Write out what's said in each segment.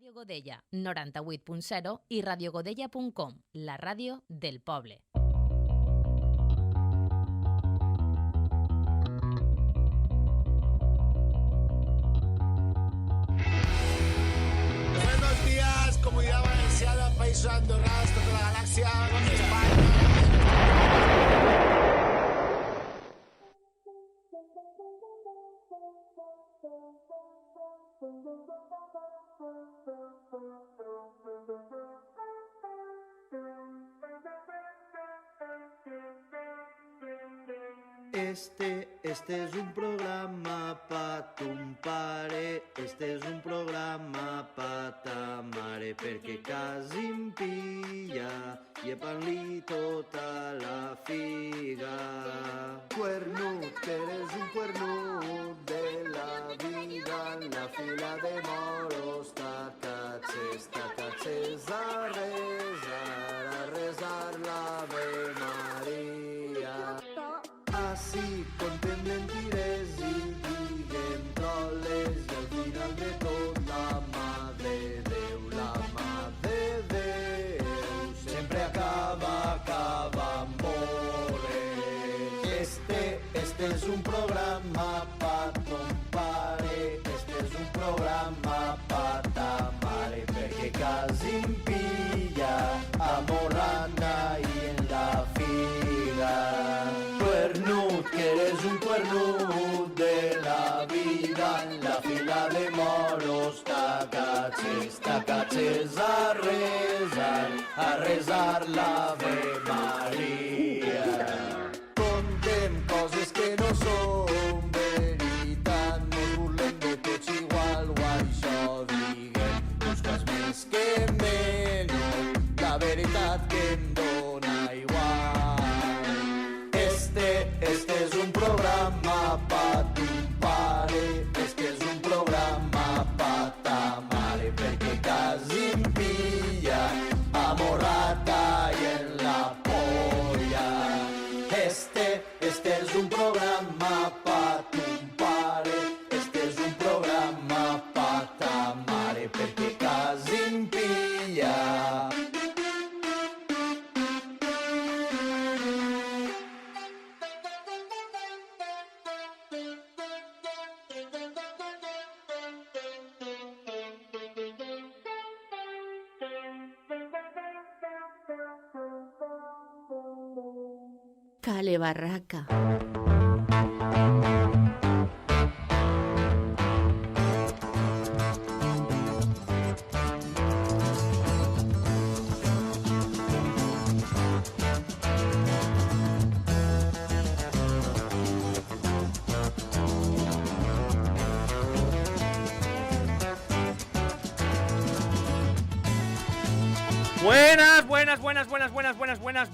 Ràdio Godella 98.0 i radiogodella.com, la ràdio del poble. Buenos días, Comunidad Valenciana, Países Andorranos, toda la galaxia, España. Este és un programa pa ton pare, este és un programa pa ta mare, perquè quasi em pilla i pan-li tota la figa. Cuernut, que eres un cuernut de la vida, en la fila de moros, tacatxes, a rezar l'Ave Maria. Així contem mentides i diguem troles i al final de tot la mà de Déu sempre acaba morent. Este és un programa pa ton pare, este és un programa pa ta mare, perquè quasi em pilla amorrana i en la figa. Cuernut, que eres un cuernut de la vida, en la fila de moros, tacatxes, a rezar l'Ave Maria. Contem coses que no són veritat, mos burlem de tots igual, o això diguem, busques més que menys, la veritat que em dóna igual. Este és un programa pa ton pare, este és un programa pa ta mare, perquè quasi em pilla amorrata i en la polla. Este és un programa pa ton pare, este és un programa pa ta mare, perquè quasi em pilla. Cale Barraca.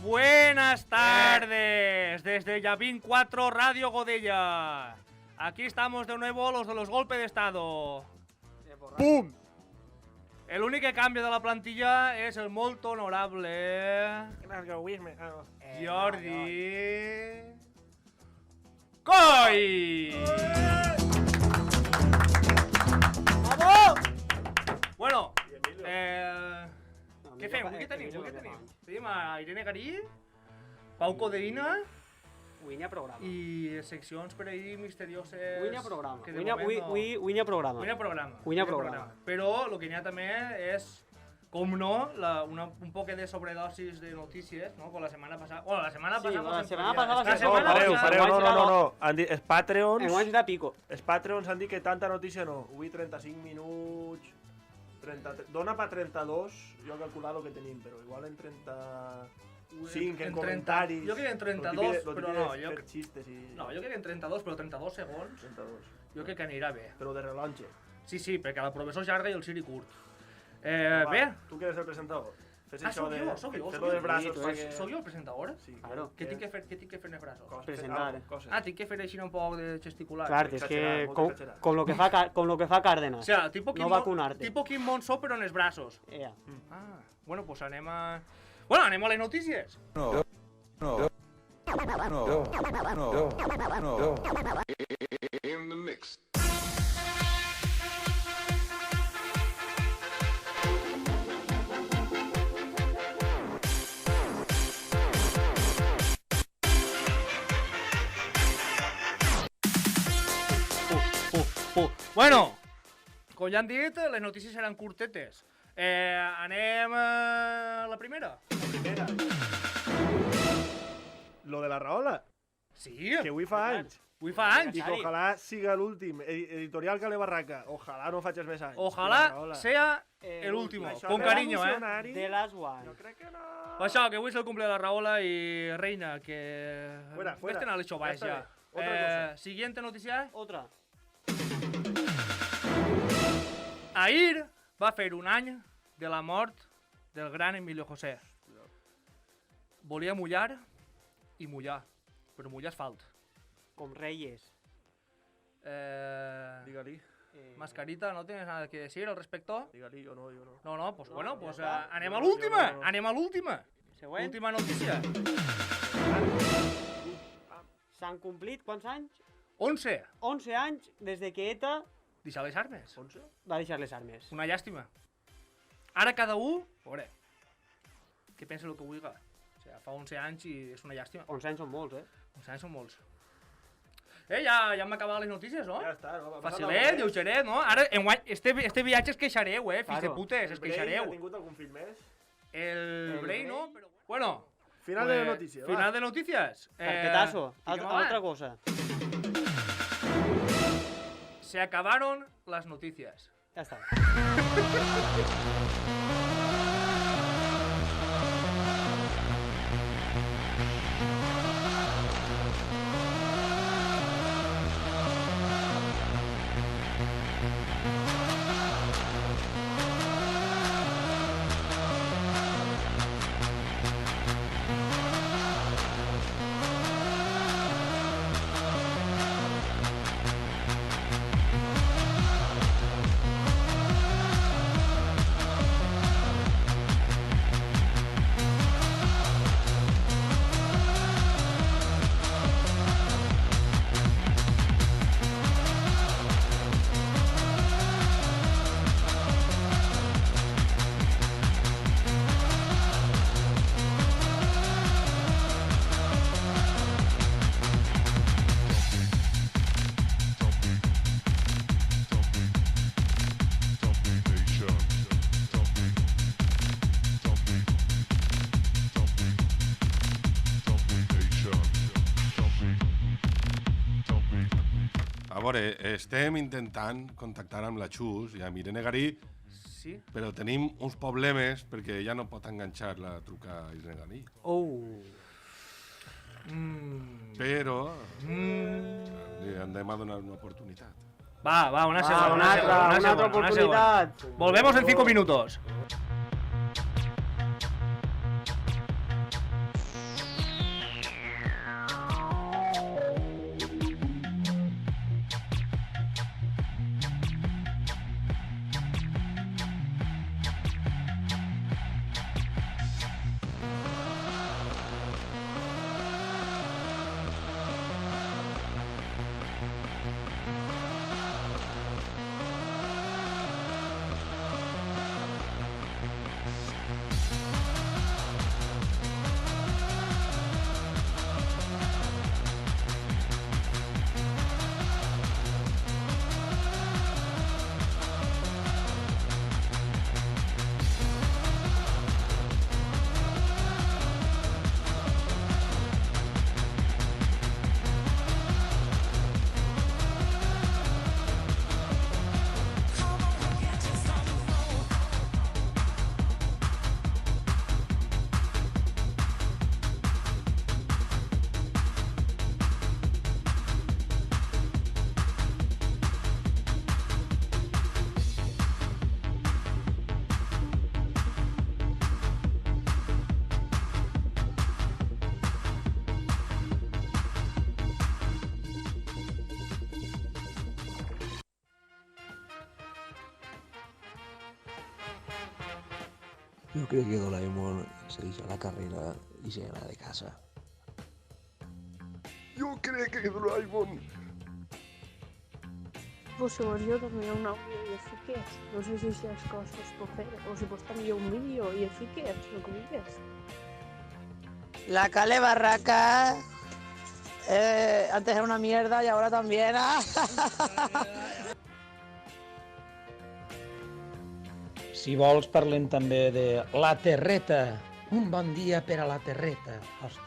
Buenas tardes desde Llavín 4 Radio Godella. Aquí estamos de nuevo los de los golpes de estado. ¡Pum! El único cambio de la plantilla es el molt honorable Jordi Coy. ¡Vamos! Bueno, què fem? Què tenim? Tenim a Irene Garí, Pau Coderina i seccions per ahir misterioses... Avui n'hi ha programa. Però el que n'hi ha també és, com no, un poc de sobredosis de notícies, no? Com la setmana passada... Bueno, la setmana passada... No. Han dit, els Patreons... En guanys de pico. Els Patreons han dit que tanta notícia no. Avui 35 minuts... 33, dona per 32, jo he calculat el que tenim, però igual en 35, en comentaris... Jo crec que en 32, però no. Jo crec que en 32, però 32 segons. 32. Jo crec que anirà bé. Però de relonge. Sí, perquè la professor és llarga i el Siri curt. Bé. Tu que eres el presentador. Soc jo. Soc jo el presentador? Sí, claro. Què tinc que fer en els braços? Presentar. Tinc que fer així un poc de gesticular. Clar, és que con lo que fa Cárdenas. O sea, tipo vacunarte. Tipo Kim Monzó, però en els braços. Bueno, pues anem a les notícies. No. In the mix. Bueno, com ja han dit, les notícies seran curtetes. Anem a la primera. Primera. Lo de la Rahola, Sí, que avui fa anys. avui fa anys. I que ojalà siga l'últim. Editorial Cale Barraca. Ojalà no facis més anys. Ojalá sea el último, Això con de cariño, l'evolucionari, The last one. Jo crec que no. Això, que avui és el cumple de la Rahola i Reina, que... Fuera. Vés-te'n a l'eixo baix, Ja ja. està bé. Otra cosa. Siguiente noticia. Otra. Ahir va fer un any de la mort del gran Emilio José. Volia mullar i mullar, però mullar és falt. Com Reyes. Digue-li. Mascarita, ¿no tienes nada que decir al respecto? Digue-li, jo no. No, no, pues bueno, pues ja està. anem Jo a no, l'última, jo no. anem a l'última. Següent. Última notícia. S'han complit quants anys? 11. 11 anys des de que ETA Deixar les armes. 11? va deixar les armes. Una llàstima. Ara cada un, veure, què pensa el que vulgui. O sigui, fa 11 anys i és una llàstima. 11 anys són molts, 11 anys són molts. Ja hem acabat les notícies, no? Ja està, no? Facilet, lleugeret, no? Ara, enguany, este viatge es queixareu, fills de Claro. putes, es Ha queixareu. tingut algun fill més? El Bray, no? Però, bueno, Final de la notícia, va. Final de noticias. Carpetazo. fiquem Otra avant. cosa. Se acabaron las noticias. Ja està. A veure, estem intentant contactar amb la Xus i amb Irene Garí, Sí? però tenim uns problemes perquè ja no pot enganxar la truca a Irene Garí. Oh. Però li hem de donar una oportunitat. Va, una segona. Una altra oportunitat. Volvemos en 5 minutos. Yo creo que Doraemon se hizo la carrera y se va de casa. Jo crec que Doraemon... Pues segons jo també hi ha un àudio i el fiques. No sé si aquestes coses es pot fer. O si pots també hi ha un vídeo i el fiques, el que vulguis. La Cale Barraca antes era una mierda y ahora también. Si vols, parlem també de la Terreta. Un bon dia per a la Terreta. Hòstia.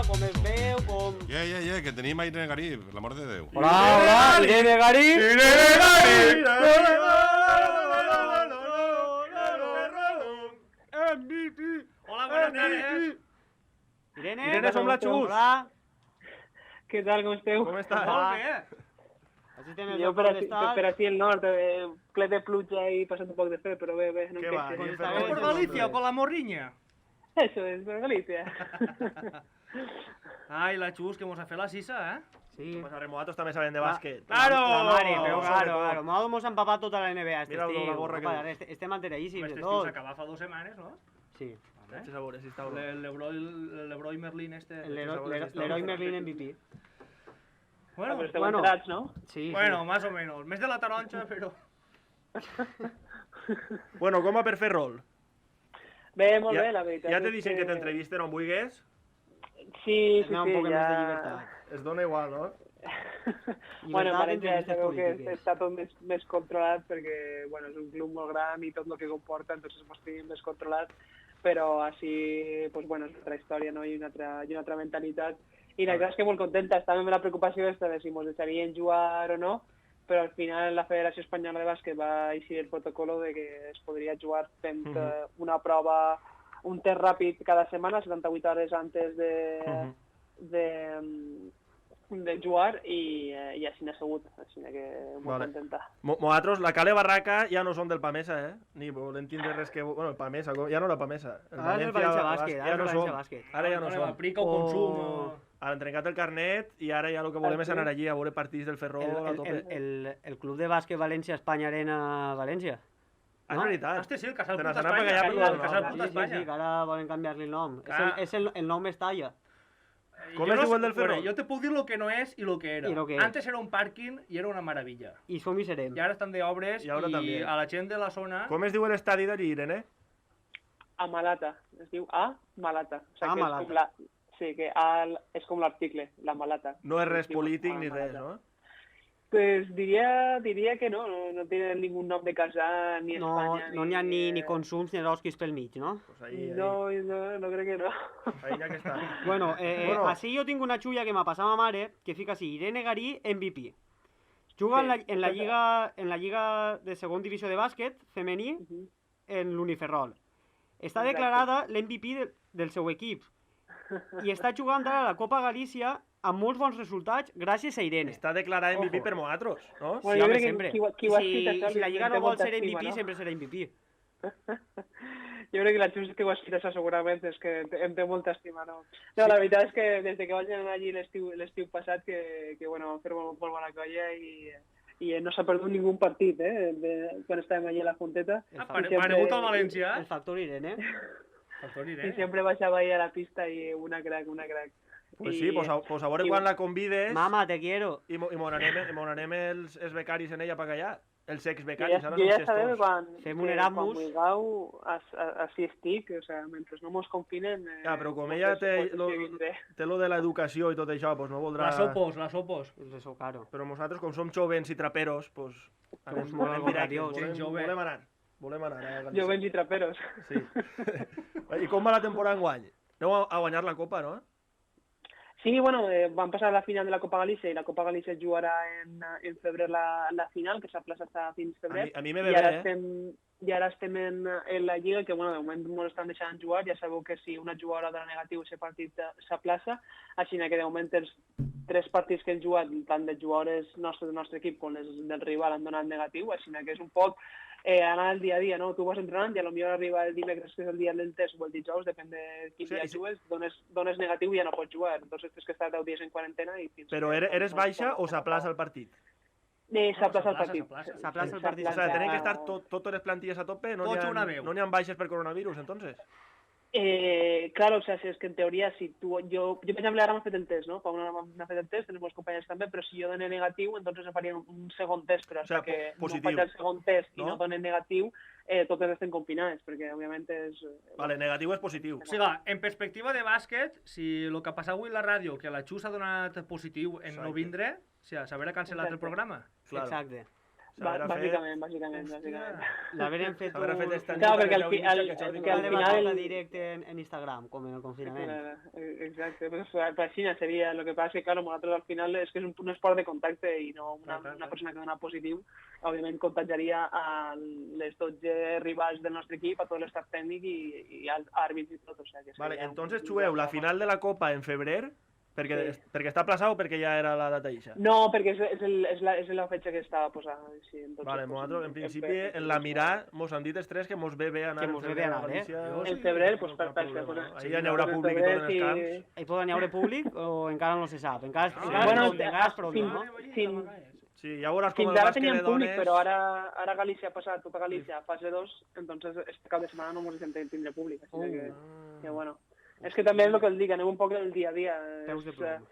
Com es veu, com... Que tenim a Irene Garí, per l'amor de Déu. Hola, Irene Garí! Irene Garí! MVP! Hola, buenas tardes. Irene, som la Xus. Hola. Què tal, com esteu? Com estàs? Molt bé. Així tenen Jo el per d'estar. aquí el nord, ple de pluja i passant un poc de fred, però bé, no em Què va, queixo. ni ¿Es por Galicia o con la morriña? Eso es, por Galicia. Ay, la Chus, que hemos a fer la sisa, ¿eh? Sí. Pues a Remoatos també saben de bàsquet. Claro! La mare, No, però sobretot. claro. M'ha empapat tota la NBA este Mira estiu. la gorra que Opa, duus. estem alteradíssims Este de estiu tot. s'acaba fa 2 setmanes, no? Sí. Vaig a veure si està bo. El Leroy Merlin este. L'heroi Merlin MVP. Bueno, Però esteu entrats, no? Sí, bueno, más o menos. Més de la taronja, però... Bueno, com va per fer rol? Bé, molt bé, la veritat. Ja te és deixen que t'entrevisten on vulguis? Sí, Anar un poc més de llibertat. Es dona igual, no? Bueno, en Llibertat, València ja entrevistes sabeu que polítiques. està tot més controlat perquè, bueno, és un club molt gran i tot el que comporta, entonces mos tenim més controlat, però així, pues bueno, és una altra història, no? I una altra mentalitat. I la veritat és que molt contenta, estàvem amb la preocupació de si mos deixarien jugar o no, però al final la Federació Espanyola de Bàsquet va eixir el protocolo de que es podria jugar fent una prova, un test ràpid cada setmana, 78 hores antes de jugar i així n'ha sigut, així que molt contenta. Nosaltres, la Cale Barraca ja no som del Pamesa, ni volem tindre res que... Bueno, el Pamesa, ja no la Pamesa. Ara és el València Bàsquet, ja no som. Bàsquet. Ara ja no som. Aplica o consum. Han trencat el carnet i ara ja el que volem és anar allí a veure partits del Ferrol a tope. El club de bàsquet València Espanya Arena València. És veritat. Este sí, el Casal Te Puta n'has anat per allà Espanya. per El Casal Sí, Puta sí, Espanya. sí, que ara volen canviar-li el nom. Clar. És el nom Mestalla. Com Yo es no diu el sé- del Ferrol? bueno, yo te puedo decir lo que no es y lo que era. Y lo que es. Antes era un parking y era una maravilla. I som i serem. Y ahora están de obres Y ahora también. a la gente de la zona... Com es diu l'estadi d'allí, Irene? A Malata, es diu A Malata. O sea, A que Malata. És com sí, que A és com l'article, la Malata. No és res Es diu polític A ni res, Malata. no? Pues diria que no tiene ningún nom de casa ni No Espanya. n'hi ha ni consums ni rosquis pel mig, no? Pues ahí, No crec que no. ahí ja que està. Bueno, Bueno. així jo tinc una xulla que m'ha passat ma mare, que fica així, Irene Garí, MVP. Juga en la lliga de segon divisió de bàsquet femení en l'Uniferrol. Està Exacte. declarada l'MVP del seu equip. I està jugant ara a la Copa Galícia amb molts bons resultats gràcies a Irene. Està declarat MVP Ojo. per nosaltres, no? Bueno, Sí, jo home, crec que sempre. qui ho ha escrit això Si la lliga té no vol molta ser estima, MVP, no? sempre serà MVP. Jo crec que la Xus que ho ha escrit això segurament és que em té molta estima, no? No, la veritat és que des que vaig anar allí l'estiu passat que bueno, vam fer molt bona colla i no s'ha perdut ningú partit, quan estàvem allí a la Junteta. Paregut al València. El factor Irene. Factor I Irene. sempre baixava ahí a la pista i una crac. Pues sí, pues a veure quan la convides Mama, te quiero. i m'onarem els becaris en ella per allà. Els ex-becaris, ara Jo són ja sabeu gestors. quan Fem un Erasmus. vulgueu, així estic, o sea, mentre no mos confinen... Ja, però com ella té lo de l'educació i tot això, pues no voldrà... Las opos. Pues eso, claro. Però nosaltres, com som jovens i traperos, pues... Som molt radiós. Volem anar. Volem anar a Galícia. Jovens i traperos. Sí. I com va la temporada enguany? Aneu a guanyar la Copa, no? Sí, bueno, van passar la final de la Copa Galícia i la Copa Galícia jugarà en febrer la final, que s'ha plaçat fins febrer. A mi me ve bé, I ara estem en la Lliga, que bueno, de moment no estan deixant jugar. Ja sabeu que si una jugadora dona negatiu, aquest partit s'aplaça. Així que de moment els 3 partits que hem jugat, tant de jugadors nostres del nostre equip com els del rival, han donat negatiu. Així que és un poc anar el dia a dia, no? Tu vas entrenant i potser arriba el dimecres, que és el dia del test, o el dijous, depèn de quin dia jugues, dones negatiu i ja no pots jugar. Entonces tens que estar 10 dies en quarantena i... Però eres baixa o s'aplaça el partit? S'aplaça el partit. S'aplaça el partit. O sea, tenen que estar totes les plantilles a tope, no n'hi ha baixes per coronavirus, entonces? Claro, o sea, es que en teoría, si tú, yo por ejemplo, ahora me he fet el test, ¿no? Para una me he fet el test, tenemos compañeros también, pero si yo doné negatiu, entonces me farían un segon test, pero hasta que no faig el segon test i no donen negatiu, totes estem confinades, perquè òbviament és... Vale, negatiu és positiu. O sigui, en perspectiva de bàsquet, si el que ha passat avui a la ràdio, que la Xus ha donat positiu en no vindre, o sigui, s'haurà cancel·lat el programa. Exacte. Bàsicament. L'haurem fet Clar, perquè al final... directe en Instagram, com en el confinament. Exacte, pues així seria. Lo que passa és que, claro, nosaltres al final és que és un esport de contacte i no una persona que dona positiu, òbviament contagiaria a les 12 rivals del nostre equip, a tot l'estat tècnic i als àrbits i tot. Vale, entonces jugueu la final de la Copa en febrer, perquè està aplaçat o perquè ja era la data ixa? No, perquè és la fetxa que estava posada. Sí, vale, nosaltres en principi en la mirar mos han dit els 3 que mos ve bé anar en febrer a Galícia. En febrer, doncs perfecte. Així ja n'hi haurà públic i tot en els camps. Hi poden haure públic o encara no se sap? Encara es prova, no? Sí, ja veuràs com el fins ara bàsquet teníem de públic, dones... però ara Galícia ha passat tota Galícia a fase 2, entonces este cap de setmana no ens deixem tindre públic, així que bueno. És que també és el que el dic, anem un poc del dia a dia. Peus de plom.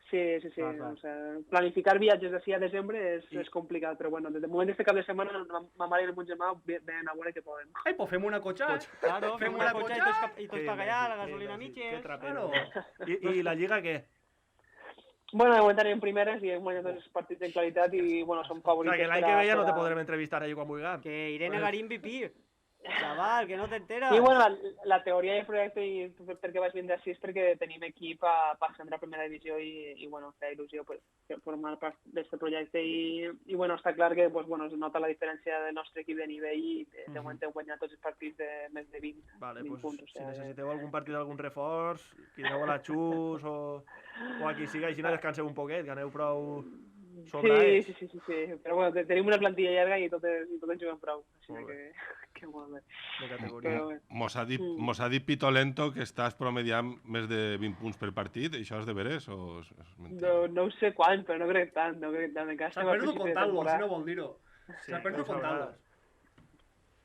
Sí. O sea, planificar viatges d'ací a desembre és complicat, però bueno, de moment este cap de setmana ma mare i el meu germà ven a veure què poden. Ai, pues fem una cotxa. Claro, fem una cotxa i tots per allà, la gasolina mitges. I la Lliga què? Bueno, de moment anem primeres i hem guanyat els partits en claritat i bueno, som favorits. O sea, que l'any que ve ja no te podrem entrevistar allí quan vulguem. Que Irene Garín MVP. Chaval, que no t'enteres. Sí, bueno, la teoria del projecte i per què vaig vindre així és perquè tenim equip a ascendre a primera divisió i bueno, feia il·lusió formar part d'aquest projecte i bueno, està clar que pues, bueno, es nota la diferència del nostre equip de nivell i de moment hem guanyat tots els partits de més de 20, vale, 20 punts. O si necessiteu algun partit d'algun reforç, crideu a la Xus o a qui siga, així no descanseu un poquet, que aneu prou... Sí, però bueno, tenim una plantilla llarga i totes juguem prou, així que molt bé. De categoria. Mos ha dit Pito Lento que estàs promediant més de 20 punts per partit, això és de veres o és mentida? No ho sé quan, però no crec tant, S'ha perdut comptant-los, si no vol dir-ho. S'ha perdut comptant-los.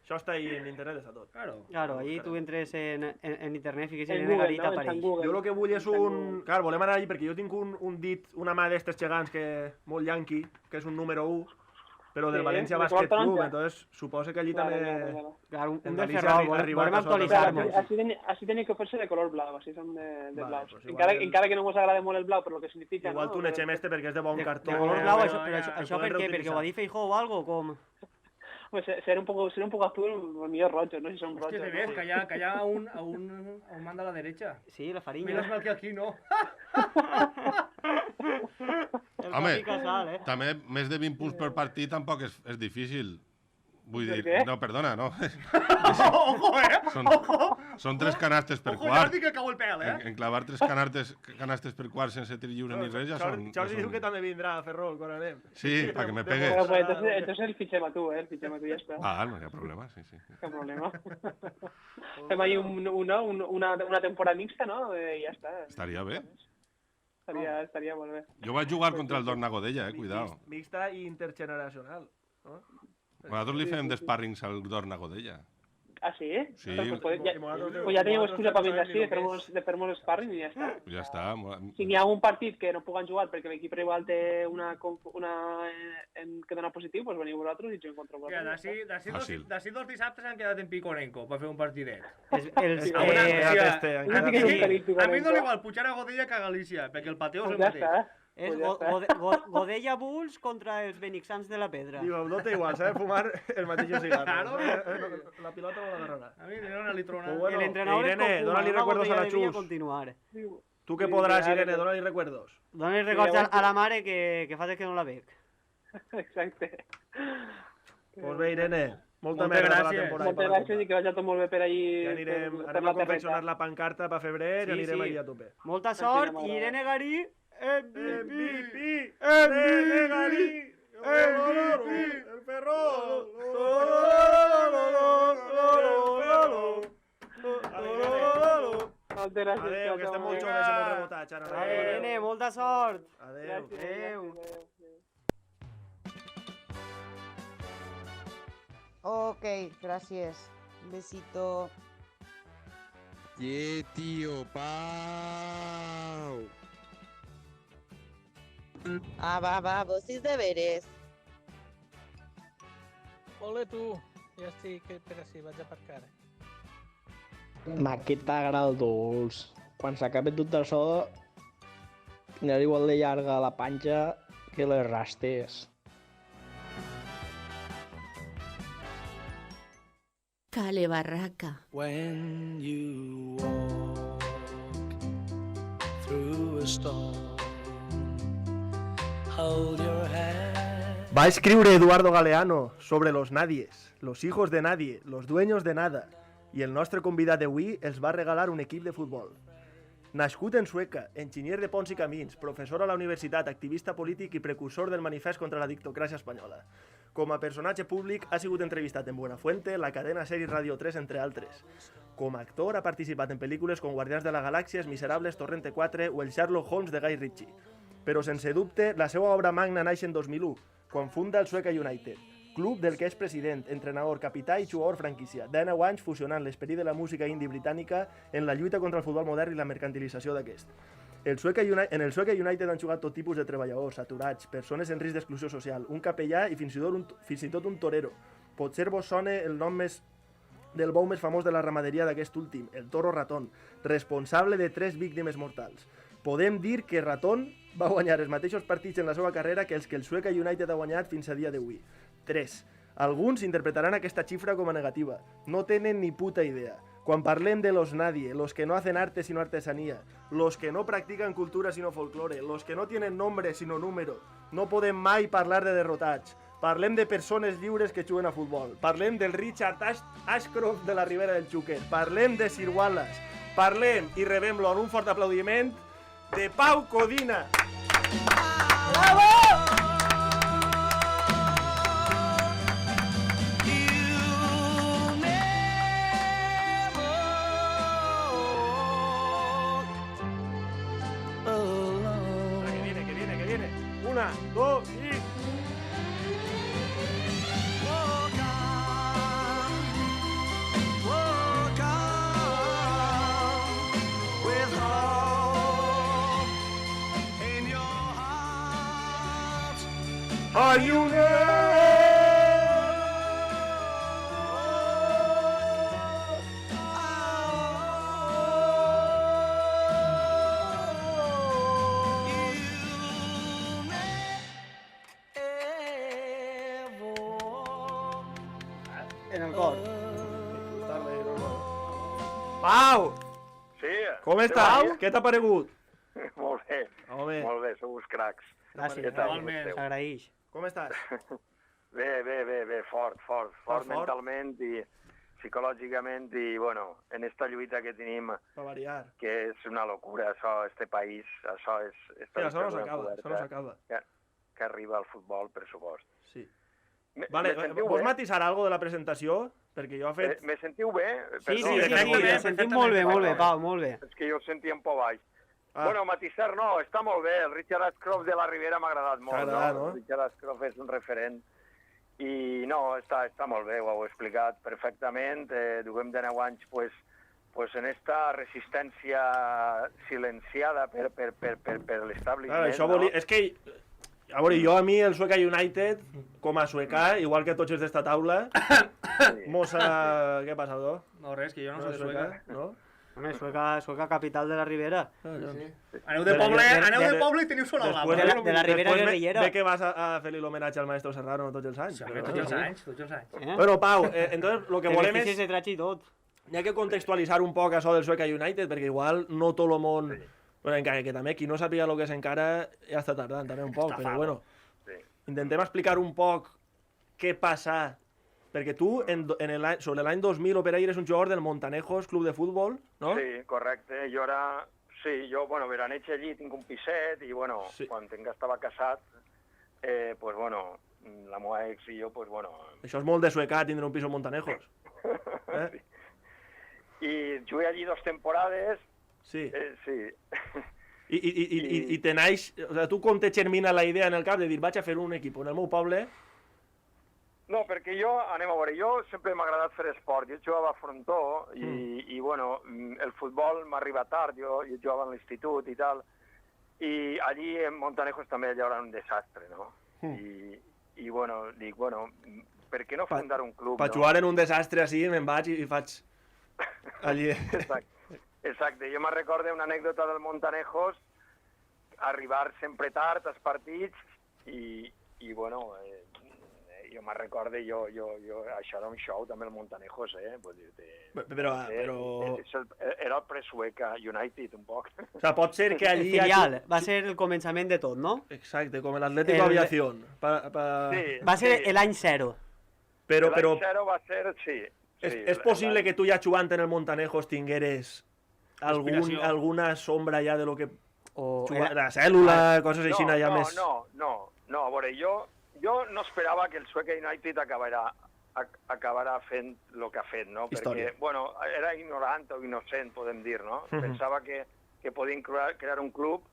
Això està ahí en internet, està tot. Claro, allí tu entres en internet, fiques en Irene Garí i t'apareix. Jo el que vull és un... Clar, volem anar allí perquè jo tinc un dit, una mà d'estes gegants que molt yanqui, que és un número 1, però del València Bàsquet Club, entonces suposo que allí també... Claro, un del Ferrol, volem actualitzar-nos. Així tenia que fer-se de color blau, així som de blaus. Encara que no ens agrada molt el blau, però el que significa... Igual tu n'eixem perquè és de bon cartó. De color blau, però això per què? Perquè ho ha dit Feijó o algo, com... Pues ser un poco azul, el mío es rojo, no sé si son rojos. Hostia, te ves, que allá a un manda a la derecha. Sí, la Fariña. Menos mal que aquí no. Home, també més de 20 punts per partit tampoc és difícil. Vull dir, no, perdona, no. Ojo, Són 3 canastes per Ojo, quart. Jordi, que cau el pèl, Enclavar 3 canastes per quart sense tir lliure ni res ja són... Jordi diu que també vindrà a Ferrol quan anem. Sí, para que me pegues. Entonces el fichema tú, el fichema tú ya está. Ah, no hi ha problema, sí. No hay problema. Fem ahí una temporada mixta, ¿no? Y ya está. Estaria bé. Estaria molt bé. Jo vaig jugar contra el Dorna Godella, cuidao. Mixta i intergeneracional, no? Nosaltres li fem d'espàrrings al Dorna Godella. Ah, sí? Sí. Pues ya teníem excusa per vindre així, de fer-nos sparring i ja està. Ja està. Si n'hi ha un partit que no puguen jugar perquè l'equip rival té una que dona positiu, doncs veniu vosaltres i juguem contra vosaltres. D'ací 2 dissabtes han quedat en Piconenco per fer un partidet. A mi no li val pujar a Godella que a Galícia, perquè el pateo és el mateix. És Godella Bulls contra els Benixans de la Pedra. Digo, no té igual, s'ha de fumar el mateix cigarro. Claro. La pilota no l'agarrarà. A mi no li trona. Bueno, el entrenador Irene, es dóna-li recuerdos a la Chus. Continuar. Tu que podràs, Irene, dóna-li recuerdos. Dóna-li records a la mare que fa que no la veig. Exacte. Pues bé, Irene, moltes Moltes gràcies per la gràcies. temporada. Moltes gràcies i que vagi tot molt bé per allí. Ja anirem per a la confeccionar terreta. la pancarta per febrer i anirem allí a tope. Molta sort i Irene Garí, MVP! Irene Garí! MVP! El Ferrol! Moltes gràcies. Adéu, que estem molt joves i molt rebotats. Irene, molta sort. Adéu. Adéu. Ok, gracias. Un besito. Tío, Pau. Va, vos sis deberes. Ole tu, ja estic per així, vaig a aparcar. M'aquest t'agrada el dolç. Quan s'acabi tot això, tindrà igual de llarga la panxa que les rastes. Cale Barraca. When you walk through a storm, hold your hand. Va a escriure Eduardo Galeano sobre los nadies, los hijos de nadie, los dueños de nada, i el nostre convidat d'avui els va regalar un equip de futbol. Nascut en Sueca, enginyer de ponts i camins, professor a la universitat, activista polític i precursor del manifest contra la dictocràcia espanyola. Com a personatge públic ha sigut entrevistat en Buenafuente, la cadena Series Radio 3, entre altres. Com a actor ha participat en pel·lícules com Guardians de la Galàxia, Els Miserables, Torrente 4 o el Sherlock Holmes de Guy Ritchie. Però sense dubte, la seva obra magna naix en 2001, quan funda el Sueca United, club del que és president, entrenador, capità i jugador franquícia, de 9 anys fusionant l'esperit de la música indie britànica en la lluita contra el futbol modern i la mercantilització d'aquest. En el Sueca United han jugat tot tipus de treballadors, aturats, persones en risc d'exclusió social, un capellà i fins i tot un torero. Potser vos sona el nom del bou més famós de la ramaderia d'aquest últim, el toro Ratón, responsable de 3 víctimes mortals. Podem dir que Ratón va guanyar els mateixos partits en la seva carrera que els que el Sueca United ha guanyat fins a dia d'avui. 3. Alguns interpretaran aquesta xifra com a negativa. No tenen ni puta idea. Quan parlem de los nadie, los que no hacen arte sino artesanía, los que no practican cultura sino folclore, los que no tienen nombre sino número, no podem mai parlar de derrotats. Parlem de persones lliures que juguen a futbol. Parlem del Richard Ashcroft de la Ribera del Xúquer. Parlem de Sir Wallace. Parlem, i rebem-lo en un fort aplaudiment, de Pau Codina. Bravo! Que viene. 1, 2 y... Are you en el cor. Pau! Sí. Com estàs? Què t'ha paregut? Molt bé. Molt bé, sou uns cracs. Gràcies, s'agraeix. Com estàs? Bé, fort mentalment i psicològicament i, bueno, en esta lluita que tenim, que és una locura, això, este país, això és... Això no s'acaba, Que arriba al futbol, per supost. Sí. Vale, vols matisar algo de la presentació? Perquè jo he fet... Me sentiu bé? Sí, me sentim molt bé, Pau, molt bé. És que jo sentia un po' baix. Bueno, matisar no, està molt bé. El Richard Ashcroft de la Ribera m'ha agradat molt, no? El Richard Ashcroft és un referent. I no, està molt bé, ho heu explicat perfectament. Duguem de 9 anys, pues en esta resistència silenciada per l'establishment. Això volia... És que... A veure, jo a mi el Sueca United, com a suecà, igual que tots els d'esta taula, mossa... Què passa, tu? No, res, que jo no soc de Sueca. No? Home, Sueca capital de la Ribera. Aneu de poble i teniu sol al De la Ribera guerrillera. Ve que vas a fer l'homenatge al maestro Serrano tots els anys. Tots els anys. Bueno, Pau, entonces lo que volem és... Beneficis de traig i tot. Hi ha que contextualitzar un poc això del Sueca United, perquè igual no tot el món... Bueno, encara que també qui no sàpiga el que és encara ja està tardant també un poc, però bueno. Intentem explicar un poc què passa. Perquè tu, sobre l'any 2000, o per ahí, eres un jugador del Montanejos Club de Futbol, no? Sí, correcte. Jo era... Sí, jo, bueno, veraneig allí, tinc un piset, i, bueno, quan estava casat, pues, bueno, la meva ex i jo, pues, bueno... Això és molt de suecat, tindre un pis en Montanejos. Sí. I jugué allí 2 temporades. Sí. Sí. I te naix... O sigui, tu com te germina la idea en el cap de dir vaig a fer un equip en el meu poble? No, perquè jo, anem a veure, jo sempre m'ha agradat fer esport. Jo jugava a frontó i bueno, el futbol m'arriba tard, jo jugava a l'institut i tal, i allí en Montanejos també allà era un desastre, no? I bueno, dic, bueno, per què no fundar un club, no? Per jugar en un desastre així me'n vaig i faig allí... Exacte, jo me'n recordo una anècdota del Montanejos, arribar sempre tard als partits i bueno... Jo me'n recordo, això era un show també el Montanejos, vull dir-te... Però... Era el pre-Sueca United, un poc. O sigui, pot ser que allí... Filial, va ser el començament de tot, no? Exacte, com l'Atlético Aviación. Va ser l'any 0. L'any 0 va ser, sí. És possible que tu ja jugant en el Montanejos tingueres alguna sombra ja de lo que... La cèl·lula, coses així ja més... No, a veure, jo no esperava que el Sueca United acabarà fent el que ha fet, no? Història. Perquè, bueno, era ignorant o innocent, podem dir, no? Pensava que podien crear un club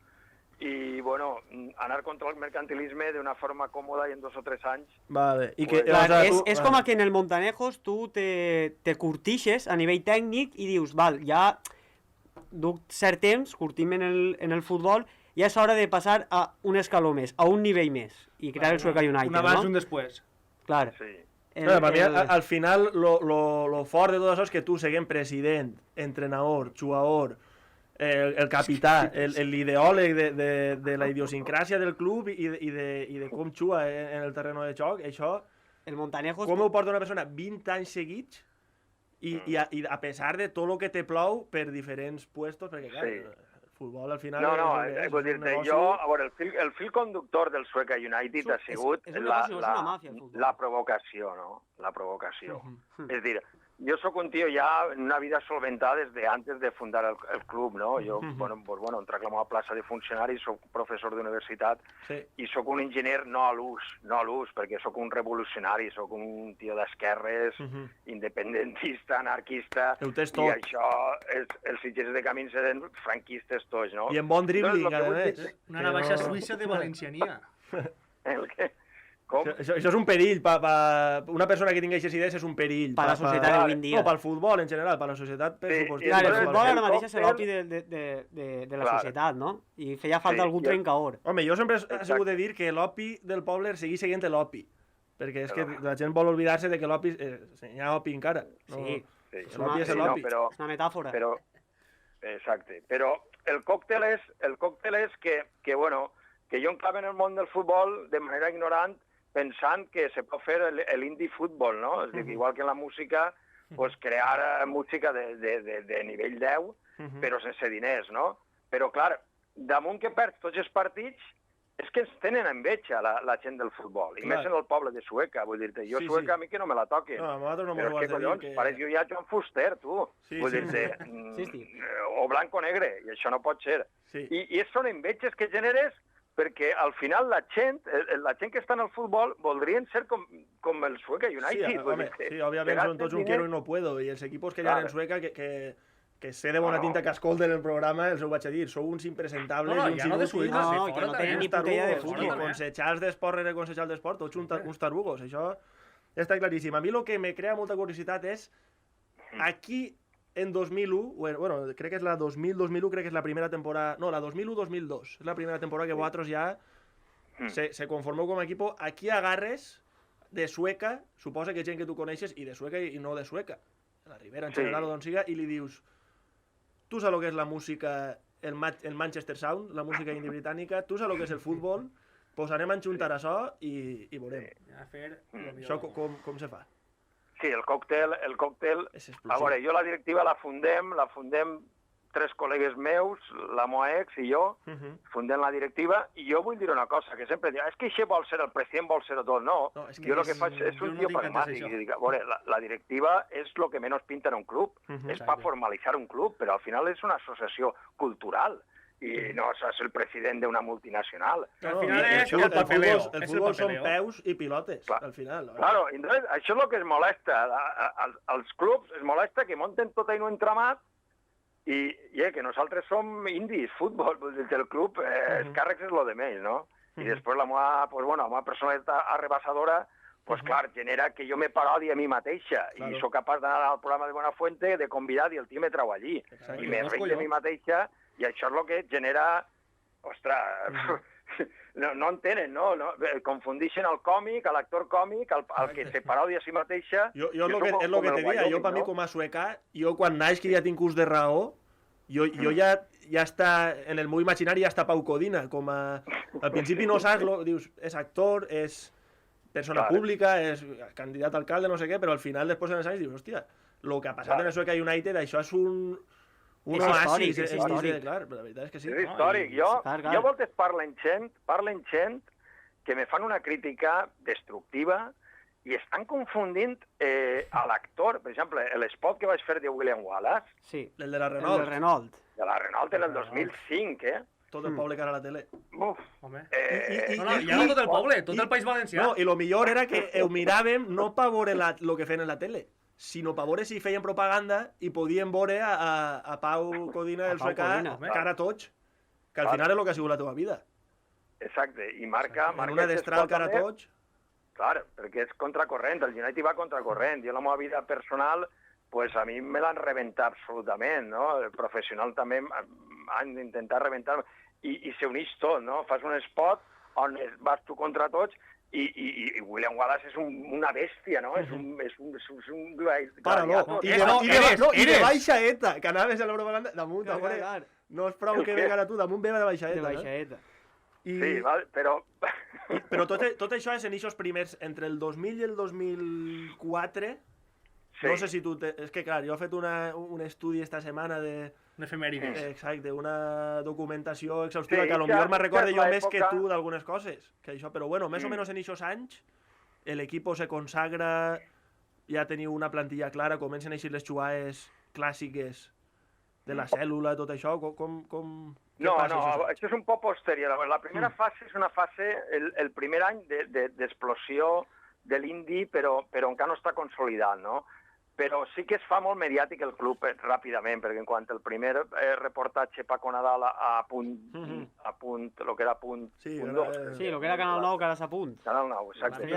i, bueno, anar contra el mercantilisme d'una forma còmoda i en 2 o 3 anys... Vale. És com que en el Montanejos tu te curtixes a nivell tècnic i dius, val, ja duc cert temps, curtim en el futbol, ja és hora de passar a un escaló més, a un nivell més, i crear el Sueca United, un abans i un després. Clar. Sí. Per mi, al final, lo fort de tot això és que tu, seguint president, entrenador, jugador, el capità, l'ideòleg de la idiosincràsia del club i de com juga en el terreno de joc, això, com ho porta una persona 20 anys seguits i a pesar de tot el que te plou per diferents puestos, perquè clar, el futbol al final... No, vull dir-te, jo, a veure, el fil conductor del Sueca United ha sigut la provocació, no? La provocació. És dir, jo sóc un tio ja en una vida solventada des de antes de fundar el club, no? Jo, bueno, em trac la meva plaça de funcionari, sóc professor d'universitat i sóc un enginyer no a l'ús, perquè sóc un revolucionari, sóc un tio d'esquerres, independentista, anarquista, i això, els fitxers de camins eren franquistes tots, no? I en bon dribbling, a més. Una navaja suïssa de valenciania. El què? Com? Això és un perill, una persona que tingui aquestes idees és un perill. Per la societat d'avui en dia. No, pel futbol en general, per la societat. Clar, el futbol ara mateix és l'opi de la societat, no? I feia falta algú trencaor. Home, jo sempre he sigut de dir que l'opi del poble segueix seguint l'opi. Perquè és que la gent vol oblidar-se de que l'opi... Hi ha opi encara. Sí, és l'opi. És una metàfora. Exacte. Però el còctel és que, bueno, que jo enclave en el món del futbol de manera ignorant pensant que se pot fer l'indie futbol, no? És a dir, igual que en la música, pues, crear música de nivell 10, però sense diners, no? Però, clar, damunt que perds tots els partits, és que ens tenen enveja la gent del futbol, i més en el poble de Sueca, vull dir-te. Jo Sueca a mi que no me la toquen. No, a nosaltres no però és que, collons, pareix jo ja Joan Fuster, tu. Vull dir-te, o blanc o negre, i això no pot ser. I són enveges que generes perquè al final la gent que està en el futbol voldrien ser com el Sueca United. Sí, òbviament són tots un quiero i no puedo, i els equipos que hi ha en Sueca que sé de bona tinta que escolten el programa, els ho vaig a dir, sou uns impresentables i uns inútils, que no tenen ni puta idea de futbol. Consejals d'esport rere consejals d'esport, tots uns tarugos, això està claríssim. A mi el que me crea molta curiositat és aquí en 2001, bueno, crec que és la 2000-2001, crec que és la primera temporada... No, la 2001-2002. És la primera temporada que vosaltres ja se conformeu com a equipo. Aquí agarres de Sueca, suposa que gent que tu coneixes, i de Sueca i no de Sueca, de la Ribera en general o d'on siga, i li dius tu saps el que és la música, el Manchester Sound, la música indie britànica, tu saps el que és el futbol, doncs anem a enxuntar això i veurem. Això com se fa? Sí, el còctel... A veure, jo la directiva la fundem 3 col·legues meus, la meua ex i jo, fundem la directiva, i jo vull dir una cosa, que sempre diuen, és que això vol ser el president, vol ser tot. No, jo el que faig és un tio pragmàtic. A veure, la directiva és el que menys pinta en un club, és per formalitzar un club, però al final és una associació cultural, i no és el president d'una multinacional. Al final és el papeleo. El futbol són peus i pilotes, al final. Claro, entonces, això és el que es molesta. Els clubs es molesta que munten tot en un entramat i que nosaltres som indis, futbol, el club, els càrrecs és lo de menys, no? I després la meva personalitat arrebassadora, pues clar, genera que jo me parodi a mi mateixa i sóc capaç d'anar al programa de Buenafuente, de convidar i el tio me trau allí. I me reig de mi mateixa i això és el que genera... Ostres, no entenen, no? Confundixen el còmic, l'actor còmic, el que se parodia a si mateixa... Jo és el que te dia, jo per mi com a suecà, jo quan naix que ja tinc ús de raó, jo ja està, en el meu imaginari ja està Pau Codina, com a... Al principi no saps, dius, és actor, és persona pública, és candidat a alcalde, no sé què, però al final, després en els anys, dius, hòstia, el que ha passat en el Sueca United, això és un oasis, és històric, clar, però la veritat és que sí. És històric. Jo voltes parlen gent que me fan una crítica destructiva i estan confundint a l'actor. Per exemple, l'espot que vaig fer de William Wallace... Sí, el de la Renault. De la Renault en el 2005, Tot el poble cara a la tele. Uf. Home. Ja no tot el poble, tot el País Valencià. No, i el millor era que ho miràvem no per veure el que feien en la tele, sinó per veure si feien propaganda i podíem veure a Pau Codina del Suecà cara a tots, que al final és el que ha sigut la teva vida. Exacte, i marca... En una destral cara a tots... Clar, perquè és contracorrent, el United va contracorrent. Jo la meva vida personal, pues a mi me l'han rebentat absolutament, no? El professional també han d'intentar rebentar i s'uneix tot, no? Fas un spot on vas tu contra tots i William Wallace és una bèstia, no? És un gladiador. I de baixa eta, que anaves a la propaganda damunt, no és prou que vengan a tu, damunt veva de baixa eta. Sí, però... Però tot això és en eixos primers, entre el 2000 i el 2004, no sé si tu... És que clar, jo he fet un estudi esta setmana de... Un efemèrides. Exacte, una documentació exhaustiva que potser me recorda jo més que tu d'algunes coses. Però bueno, més o menys en eixos anys, l'equip se consagra, ja teniu una plantilla clara, comencen a eixir les jugades clàssiques de la cèl·lula, tot això, No, això és un poc posterior. La primera fase és una fase, el primer any d'explosió de l'indi, però encara no està consolidat, no? Però sí que es fa molt mediàtic el club ràpidament, perquè en quant el primer reportatge Paco Nadal a punt, el que era punt 2. Sí, el que era Canal 9, que ara s'apunt. Canal 9, exacte.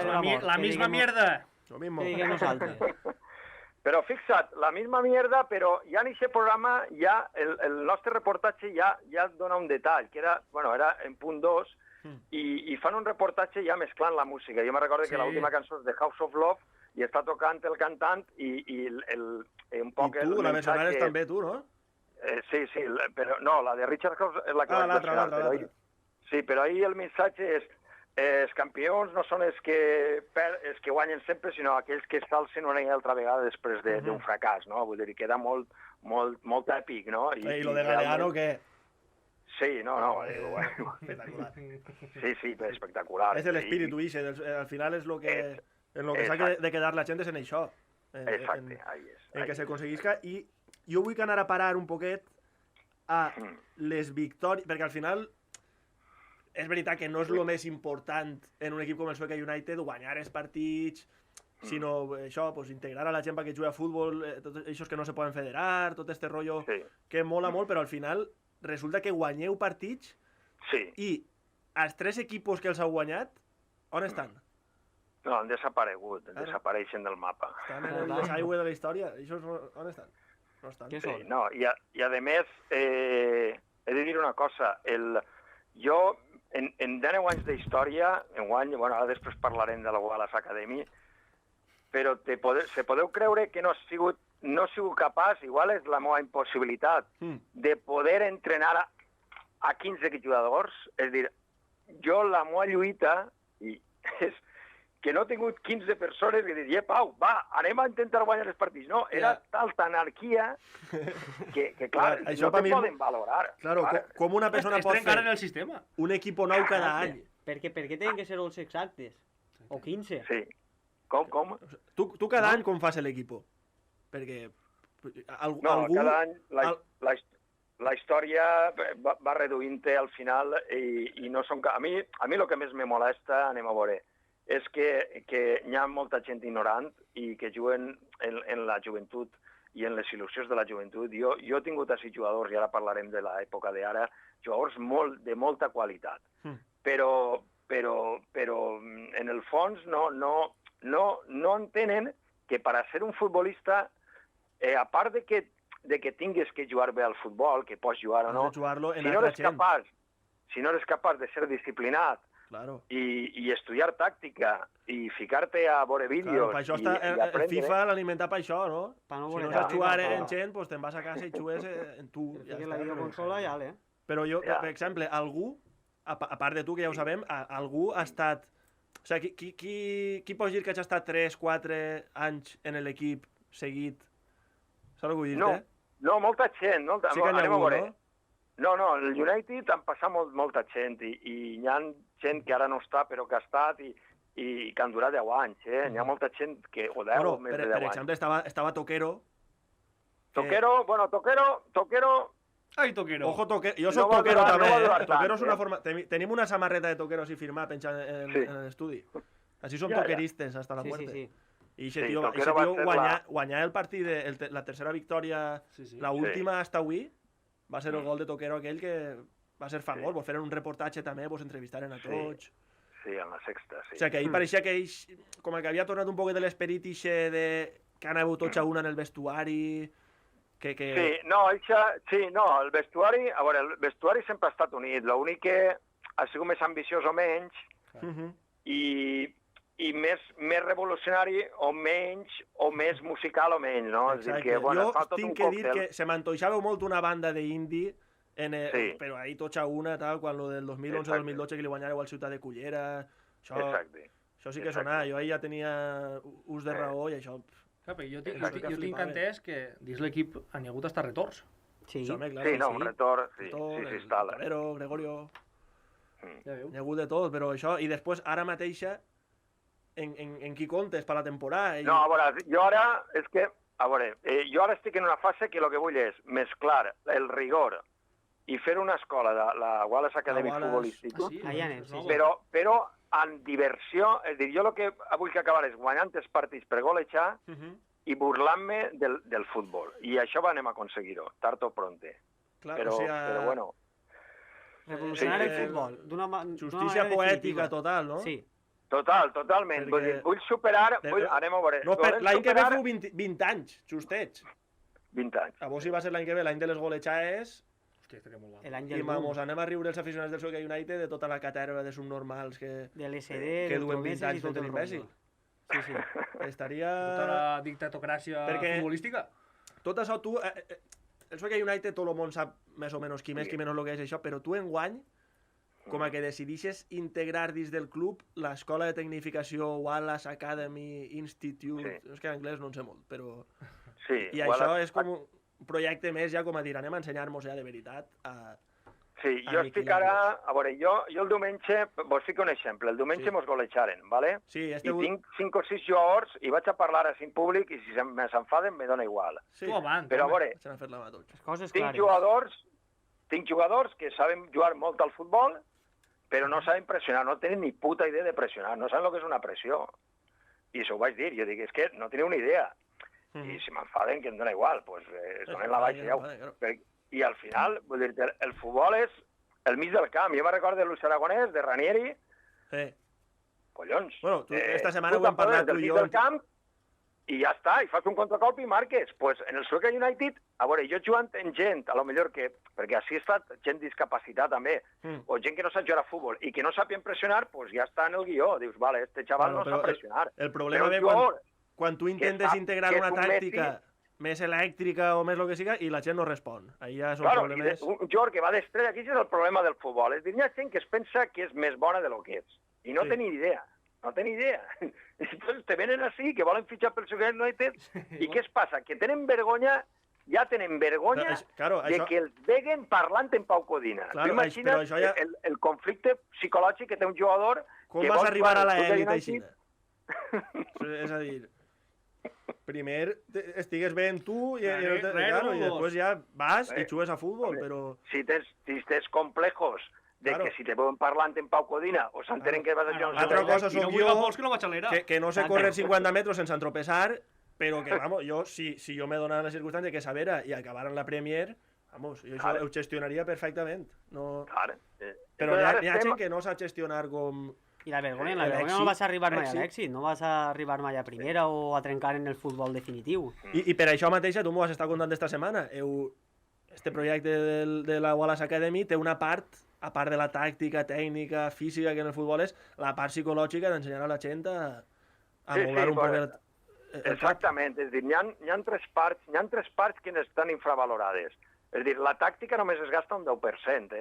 La misma mierda. Lo mismo. Que diguem nosaltres. Però fixa't, la misma mierda, però ja en aquest programa, ja el nostre reportatge ja dona un detall, que era en punt 2, i fan un reportatge ja mesclant la música. Jo me recordo que l'última cançó és de House of Love, i està tocant el cantant, i un poc... I tu, la mencionares també tu, no? Sí, però no, la de Richard House és la que vaig mencionar. Sí, però ahir el missatge és els campions no són els que guanyen sempre, sinó aquells que s'alcen una i altra vegada després d'un fracàs, no? Vull dir, queda molt èpic, no? I lo de Galeano, què? Sí, no, espectacular. Sí, espectacular. És l'espíritu, al final és en lo que s'ha de quedar la gent és en això. Exacte, ahí és. En que s'aconseguisca, i jo vull anar a parar un poquet a les victòries, perquè al final és veritat que no és el més important en un equip com el Sueca United guanyar els partits, sinó això, integrar a la gent perquè jugui a futbol, tots aquests que no se poden federar, tot este rotllo que mola molt, però al final resulta que guanyeu partits i els 3 equips que els heu guanyat, on estan? No, han desaparegut, desapareixen del mapa. Estan en les aigües de la història, on estan? No estan. Sí, no, i a més, he de dir una cosa, jo, en 10 anys d'història, ara després parlarem de la Wallace Academy, però se podeu creure que no ha sigut no he sigut capaç, igual és la meva impossibilitat, de poder entrenar a 15 jugadors. És a dir, jo la meva lluita és que no he tingut 15 persones que diuen, Pau, va, anem a intentar guanyar els partits. No, era talta anarquia que clar, no te poden valorar. Claro, com una persona pot fer en el sistema. Un equip nou cada any? Per què tenen que ser els exactes? O 15? Sí. Com? Tu cada any com fas l'equip? Perquè algú... No, cada any la història va reduint-te al final i no són... A mi el que més me molesta, anem a veure, és que hi ha molta gent ignorant i que juguen en la joventut i en les il·lusions de la joventut. Jo he tingut així jugadors, i ara parlarem de l'època d'ara, jugadors de molta qualitat. Però en el fons no entenen que per a ser un futbolista, a part de que tingues que jugar bé al futbol, que pots jugar o no, si no eres capaç de ser disciplinat, claro. I estudiar tàctica i ficar-te a veure vídeos per això està el FIFA l'alimentar per això, no? Si no saps jugar en gent, doncs te'n vas a casa i jugues en tu. La videoconsola ja, Però jo, per exemple, algú, a part de tu, que ja ho sabem, algú ha estat... O sigui, qui pot dir que ha estat 3-4 anys en l'equip seguit? Saps el que vull dir-te? No, molta gent. Sí que n'hi ha algú, no? No, el United han passat molta gent i hi ha gent que ara no està però que ha estat i que han durat 10 anys, N'hi ha molta gent que... O 10 o més de 10 anys. Per exemple, estava Toquero. Toquero... Ai, Toquero. Ojo, Toquero. Jo soc Toquero també, Toquero és una forma... Tenim una samarreta de Toquero així firmada penjada en l'estudi. Així som toqueristes hasta la muerte. I aquest tio guanyar el partit, la tercera victòria, l'última hasta avui, va ser el gol de Toquero aquell que va ser famós, vos feren un reportatge també, vos entrevistaren a tots. Sí, en la Sexta, sí. O sigui, que ahir pareixia que ells, com que havia tornat un poquet de l'esperit que han hagut tots a una en el vestuari... el vestuari... A veure, el vestuari sempre ha estat unit, l'únic que ha sigut més ambiciós o menys i més revolucionari o menys, o més musical o menys, no? Exacte. Jo tinc que dir que se m'antoixava molt una banda d'indie, però ahir tots a una, quan lo del 2011-2012 que li guanyareu al Ciutat de Cullera, això sí que sonava, jo ahir ja tenia ús de raó i això... Jo tinc entès que dins l'equip han hagut hasta retorns. Sí, un retorn, sí, està. Torero, Gregorio... N'hi ha hagut de tot, però això... I després, ara mateixa, en qui comptes per la temporada? No, a veure, jo ara estic en una fase que el que vull és mesclar el rigor i fer una escola de la Wallace Academy futbolística, però en diversió. És a dir, jo el que vull que acabar és guanyant els partits per golejar i burlant-me del futbol. I això anem a aconseguir-ho, tard o pronte. Però bueno... Revolucionar el futbol. Justícia poètica total, no? Sí. Totalment. Vull superar... Anem a veure... L'any que ve feu 20 anys, justets. 20 anys. A vos si va ser l'any que ve, l'any de les golejades... I mos anem a riure els aficionats del Sueca United de tota la caterva de subnormals que duen 20 anys fent l'imbècil. Sí. Estaria... Tota la dictatocràcia futbolística. Tot això tu... El Sueca United tot el món sap més o menys qui més, qui menys el que és això, però tu enguany, com a que decidixes integrar dins del club l'escola de tecnificació Wallace Academy Institute, és que en anglès no en sé molt, però... I això és com un projecte més ja com a dir, anem a ensenyar-nos ja de veritat a... Sí, jo estic ara... A veure, jo el diumenge... Vos fico un exemple. El diumenge mos golejaren, ¿vale? Sí, i tinc 5 o 6 jugadors i vaig a parlar així en públic i si me s'enfaden me dona igual. Sí, però a veure, tinc jugadors que saben jugar molt al futbol, però no saben pressionar, no tenen ni puta idea de pressionar, no saben el que és una pressió. I això ho vaig dir, jo dic, és que no teniu ni idea. I si m'enfaden, que em dona igual, doncs es donen la baixa ja. I al final, vull dir, el futbol és el mig del camp. Jo me recordo de Luis Aragonès, de Ranieri. Collons. Bueno, esta setmana ho hem parlat tu i jo. Del camp, i ja està, i fas un contracop i marques. Pues en el Sueca United, a veure, jo jugant en gent, a lo millor que, perquè així ha estat gent discapacitat també, o gent que no sap jugar a futbol i que no sap pressionar, pues ja està en el guió. Dius, vale, este xaval no sap pressionar. El problema ve quan tu intentes integrar una tàctica més elèctrica o més el que siga i la gent no respon. Ahí ja són Claro, problemes... un jugador que va d'estrella, aquí és el problema del futbol. És dir, hi ha gent que es pensa que és més bona de lo que és. I no té ni idea. No té ni idea. Entonces te venen així, que volen fitxar pel Sheffield United, i què es passa? Que tenen vergonya, ja tenen vergonya de que els veguen parlant en Pau Codina. Tu imagina't el conflicte psicològic que té un jugador... Com vas arribar a l'elit així? És a dir... Primer estigues bé en tu i després ja vas i jugues a futbol, però... Si tens complejos de que si te veuen parlant en Pau Codina o s'entenen que vas a jugar... Altra cosa soc jo, que no sé córrer 50 metres sense entropessar, però que, vamos, jo, si jo me donara la circumstància que sabera i acabar en la Premier, vamos, jo això ho gestionaria perfectament. Però hi ha gent que no sap gestionar com... I la vergonya no vas a arribar mai a l'èxit, no vas a arribar mai a primera o a trencar en el futbol definitiu. I per això mateixa, tu m'ho has estat contant esta setmana, este projecte de la Wallace Academy té una part, a part de la tàctica, tècnica, física, que en el futbol és la part psicològica d'ensenyar a la gent a molar un poc el... Exactament, és dir, hi ha tres parts que estan infravalorades. És dir, la tàctica només es gasta un 10%,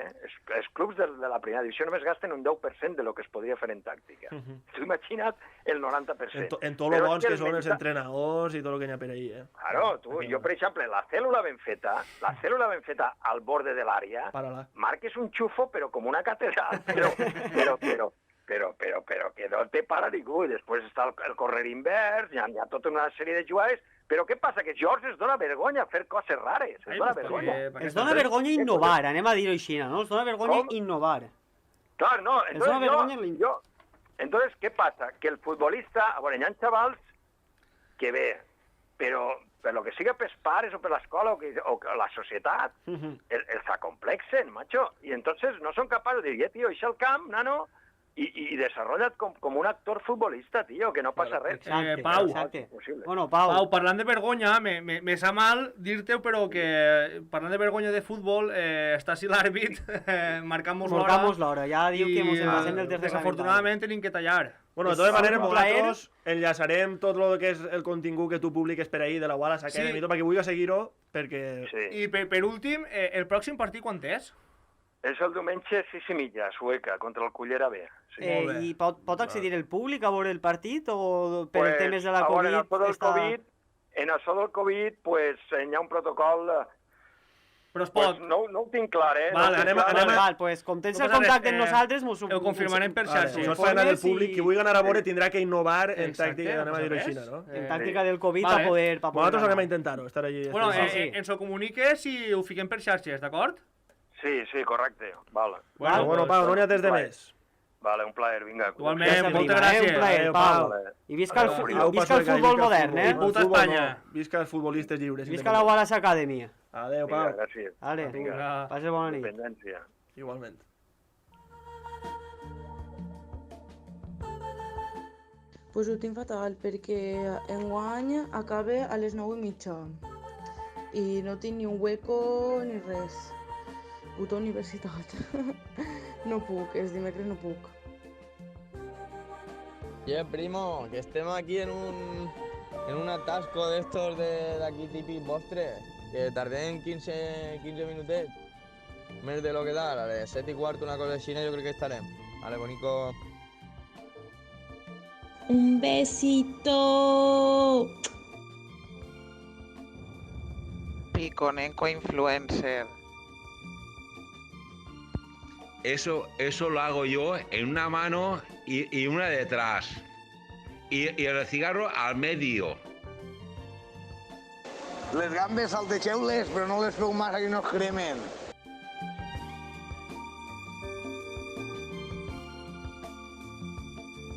Els clubs de la primera divisió només gasten un 10% de lo que es podria fer en tàctica. Tu imagina't el 90%. En tot lo bons que són els entrenadors i tot el que hi ha per ahí, Claro, jo, per exemple, la cèl·lula ben feta al borde de l'àrea, marques un xufo, però com una catedral, però que no te para ningú, i després està el correr invers, hi ha tota una sèrie de jugades. Però què passa? Que George es dona vergonya fer coses rares. Es dona vergonya. Es dona vergonya innovar, anem a dir-ho així, no? Es dona vergonya innovar. Clar, no. Entonces, què passa? Que el futbolista... A veure, hi ha xavals que bé, però per lo que siga pels pares o per l'escola o la societat, els acomplexen, macho. I entonces no són capaços de dir, tio, eixa al camp, nano... I desarrolla't com un actor futbolista, tio, que no passa res. Pau, bueno, Pau, parlant de vergonya, me sap mal dir-te, però que parlant de vergonya de futbol, està així l'àrbit, marcamos l'hora, ja diu que ens passem del tercer. Desafortunadament tenim que tallar. Bueno, de totes maneres, nosaltres enllaçarem tot el que és el contingut que tu publiques per ahí de la Wallace Academy, perquè vulgui seguir-ho, perquè... I per últim, el pròxim partit quan és? És el diumenge 6:30, a Sueca, contra el Cullera B. I pot accedir el públic a veure el partit o per temes de la Covid? En això del Covid, hi ha un protocol... Però es pot... No ho tinc clar, Pues com tens el contacte amb nosaltres... Ho confirmarem per xarxes. Això fa anar el públic, qui vulgui anar a veure tindrà que innovar en tàctica, anem a dir-ho així, no? En tàctica del Covid per poder... Nosaltres anem a intentar-ho, estar allí. Bueno, ens ho comuniques i ho fiquem per xarxes, d'acord? Sí, correcte. Vale. Bueno, Pau, no n'hi ha des de més. Vale, un plaer, vinga. Igualment, moltes gràcies. Un plaer, Pau. I visca el futbol modern, I puta Espanya. Visca els futbolistes lliures. Visca la Wallace Academy. Adéu, Pau. Gràcies. Vinga, passa bona nit. Independència. Igualment. Pues ho tinc fatal, perquè enguany acabe a les 9:30 i no tinc ni un hueco ni res. Puta universitat. No puc, els dimecres no puc. Primo, que estem aquí en un atasco de estos de aquí típic postre, que tardem 15 minutets, més de lo que da, a les 7:15, una cosa així, jo crec que estarem. Vale, bonico. Un besito. Piconeco influencer. Eso lo hago yo en una mano y una detrás. Y el cigarro al medio. Les gambes salteixeu-les, però no les feu massa que no es cremen.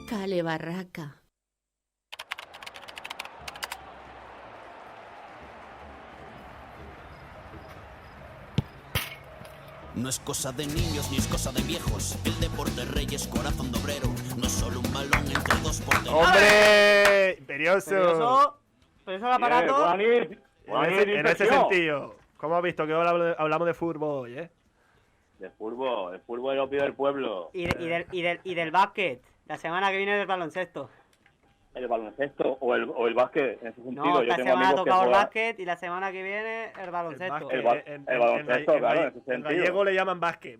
Cale Barraca. No es cosa de niños ni es cosa de viejos. El deporte rey es corazón de obrero. No es solo un balón entre dos porteros. ¡Hombre! ¡Imperioso! ¿Imperioso el aparato? En ese sentido, ¿cómo has visto que hablamos de fútbol hoy, De fútbol, el fútbol es opio del pueblo. Y del básquet. La semana que viene del baloncesto. el baloncesto o el básquet, en ese sentido. No, yo esta tengo semana ha amigos que tocado el juegan- básquet y la semana que viene el baloncesto. El baloncesto, claro, en ese En sentido. gallego le llaman básquet.